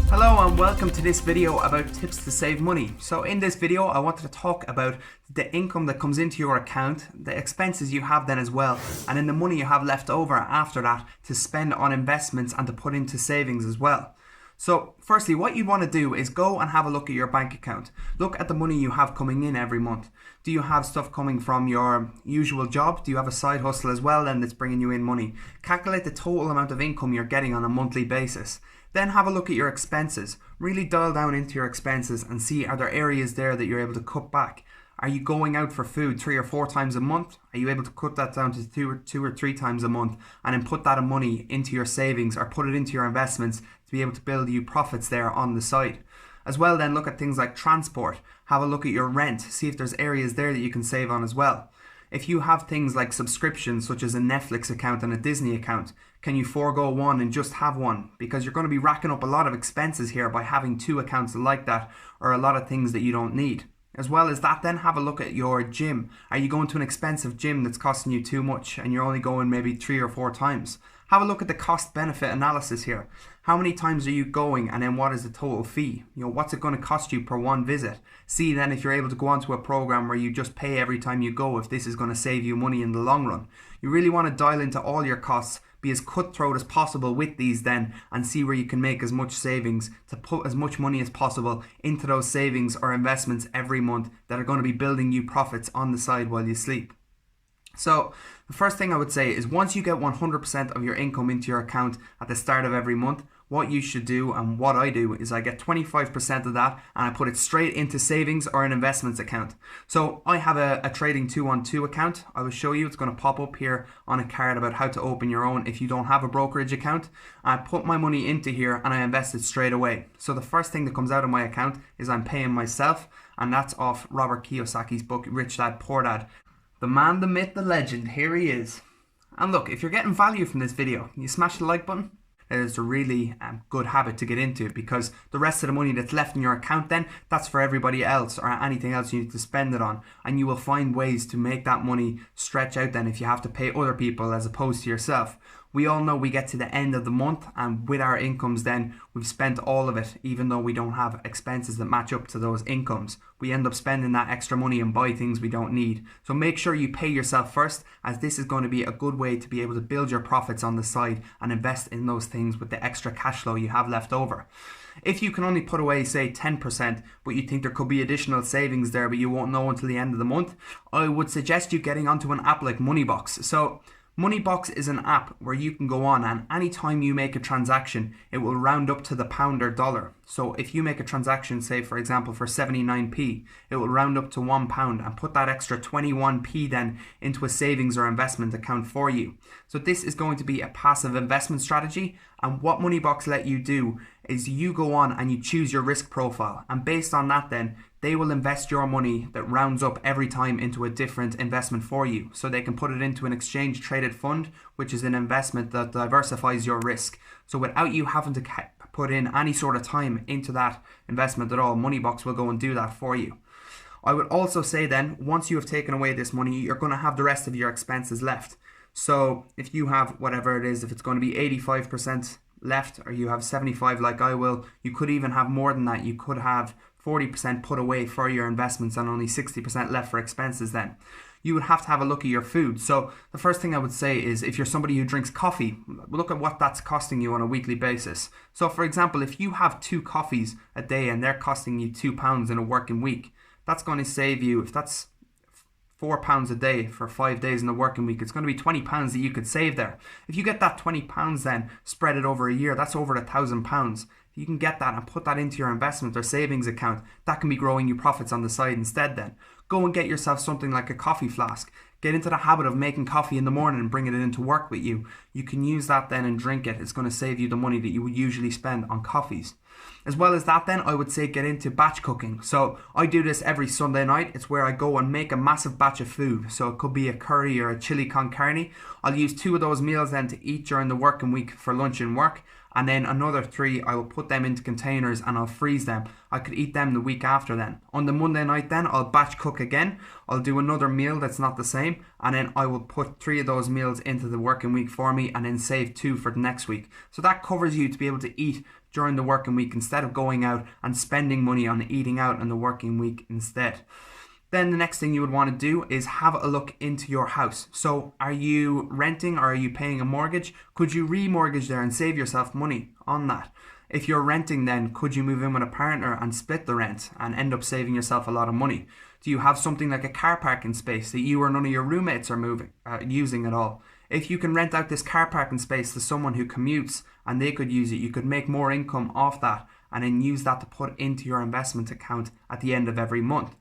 Hello and welcome to this video about tips to save money. So in this video I wanted to talk about the income that comes into your account, the expenses you have then as well, and then the money you have left over after that to spend on investments and to put into savings as well. So firstly, what you want to do is go and have a look at your bank account. Look at the money you have coming in every month. Do you have stuff coming from your usual job? Do you have a side hustle as well then that's bringing you in money? Calculate the total amount of income you're getting on a monthly basis. Then have a look at your expenses. Really dial down into your expenses and see, are there areas there that you're able to cut back? Are you going out for food 3 or 4 times a month? Are you able to cut that down to two or three times a month and then put that money into your savings or put it into your investments to be able to build you profits there on the side? As well, then look at things like transport. Have a look at your rent. See if there's areas there that you can save on as well. If you have things like subscriptions such as a Netflix account and a Disney account, can you forego one and just have one? Because you're going to be racking up a lot of expenses here by having 2 accounts like that, or a lot of things that you don't need. As well as that, then have a look at your gym. Are you going to an expensive gym that's costing you too much and you're only going maybe 3 or 4 times? Have a look at the cost benefit analysis here. How many times are you going, and then what is the total fee? What's it going to cost you per one visit? See then if you're able to go onto a program where you just pay every time you go, if this is going to save you money in the long run. You really want to dial into all your costs, be as cutthroat as possible with these then, and see where you can make as much savings to put as much money as possible into those savings or investments every month that are going to be building you profits on the side while you sleep. So the first thing I would say is, once you get 100% of your income into your account at the start of every month, what you should do, and what I do, is I get 25% of that and I put it straight into savings or an investments account. So I have a trading 2-on-2 account. I will show you, it's going to pop up here on a card about how to open your own if you don't have a brokerage account. I put my money into here and I invest it straight away. So the first thing that comes out of my account is I'm paying myself, and that's off Robert Kiyosaki's book, Rich Dad Poor Dad. The man, the myth, the legend, here he is. And look, if you're getting value from this video, you smash the like button. It's a really good habit to get into, because the rest of the money that's left in your account then, that's for everybody else or anything else you need to spend it on. And you will find ways to make that money stretch out then if you have to pay other people as opposed to yourself. We all know we get to the end of the month and with our incomes then, we've spent all of it, even though we don't have expenses that match up to those incomes. We end up spending that extra money and buy things we don't need. So make sure you pay yourself first, as this is going to be a good way to be able to build your profits on the side and invest in those things with the extra cash flow you have left over. If you can only put away, say 10%, but you think there could be additional savings there but you won't know until the end of the month, I would suggest you getting onto an app like Moneybox. So Moneybox is an app where you can go on, and anytime you make a transaction, it will round up to the pound or dollar. So if you make a transaction, say for example for 79p, it will round up to £1 and put that extra 21p then into a savings or investment account for you. So this is going to be a passive investment strategy, and what Moneybox let you do is you go on and you choose your risk profile, and based on that then, they will invest your money that rounds up every time into a different investment for you. So they can put it into an exchange traded fund, which is an investment that diversifies your risk. So without you having to put in any sort of time into that investment at all, Moneybox will go and do that for you. I would also say then, once you have taken away this money, you're going to have the rest of your expenses left. So if you have whatever it is, if it's going to be 85% left, or you have 75 like I will, you could even have more than that. You could have 40% put away for your investments and only 60% left for expenses then. You would have to have a look at your food. So the first thing I would say is, if you're somebody who drinks coffee, look at what that's costing you on a weekly basis. So for example, if you have 2 coffees a day and they're costing you £2 in a working week, that's going to save you, if that's £4 a day for 5 days in a working week, it's going to be £20 that you could save there. If you get that £20 then, spread it over a year, that's over £1,000. You can get that and put that into your investment or savings account. That can be growing you profits on the side instead then. Go and get yourself something like a coffee flask. Get into the habit of making coffee in the morning and bringing it into work with you. You can use that then and drink it. It's going to save you the money that you would usually spend on coffees. As well as that then, I would say get into batch cooking. So I do this every Sunday night. It's where I go and make a massive batch of food. So it could be a curry or a chili con carne. I'll use 2 of those meals then to eat during the working week for lunch and work. And then another 3, I will put them into containers and I'll freeze them. I could eat them the week after then. On the Monday night then, I'll batch cook again. I'll do another meal that's not the same. And then I will put 3 of those meals into the working week for me and then save 2 for the next week. So that covers you to be able to eat during the working week instead of going out and spending money on eating out in the working week instead. Then the next thing you would want to do is have a look into your house. So are you renting or are you paying a mortgage? Could you remortgage there and save yourself money on that? If you're renting, then could you move in with a partner and split the rent and end up saving yourself a lot of money? Do you have something like a car parking space that you or none of your roommates are using at all? If you can rent out this car parking space to someone who commutes and they could use it, you could make more income off that and then use that to put into your investment account at the end of every month.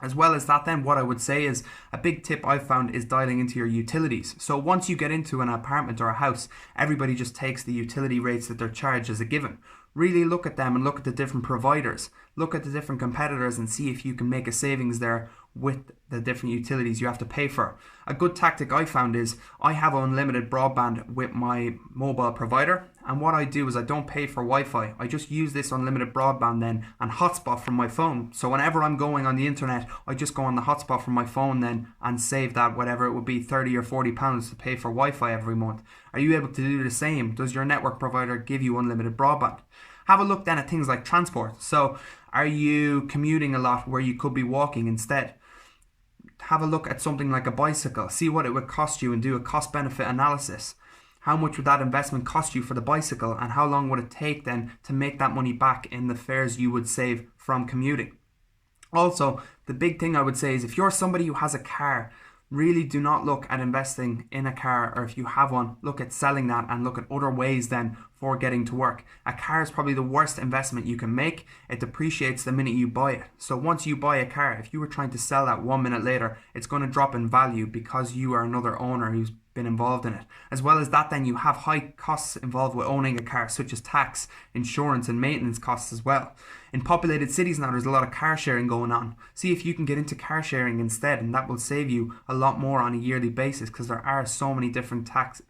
As well as that, then what I would say is a big tip I've found is dialing into your utilities. So once you get into an apartment or a house, everybody just takes the utility rates that they're charged as a given. Really look at them and look at the different providers. Look at the different competitors and see if you can make a savings there with the different utilities you have to pay for. A good tactic I found is I have unlimited broadband with my mobile provider, and what I do is I don't pay for Wi-Fi. I just use this unlimited broadband then and hotspot from my phone. So whenever I'm going on the internet, I just go on the hotspot from my phone then and save that, whatever it would be, 30 or 40 pounds to pay for Wi-Fi every month. Are you able to do the same? Does your network provider give you unlimited broadband? Have a look then at things like transport. So are you commuting a lot where you could be walking instead? Have a look at something like a bicycle. See what it would cost you and do a cost benefit analysis. How much would that investment cost you for the bicycle, and how long would it take then to make that money back in the fares you would save from commuting? Also, the big thing I would say is if you're somebody who has a car, really do not look at investing in a car, or if you have one, look at selling that and look at other ways then for getting to work. A car is probably the worst investment you can make. It depreciates the minute you buy it. So once you buy a car, if you were trying to sell that 1 minute later, it's going to drop in value because you are another owner who's been involved in it. As well as that, then you have high costs involved with owning a car, such as tax, insurance and maintenance costs as well. In populated cities now, there's a lot of car sharing going on. See if you can get into car sharing instead, and that will save you a lot more on a yearly basis because there are so many different tax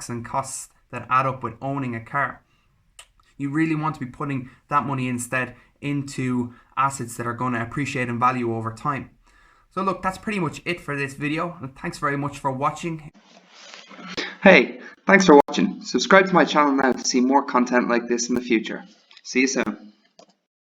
and costs that add up with owning a car. You really want to be putting that money instead into assets that are going to appreciate in value over time. So look, that's pretty much it for this video, and thanks very much for watching. Hey, thanks for watching. Subscribe to my channel now to see more content like this in the future. See you soon.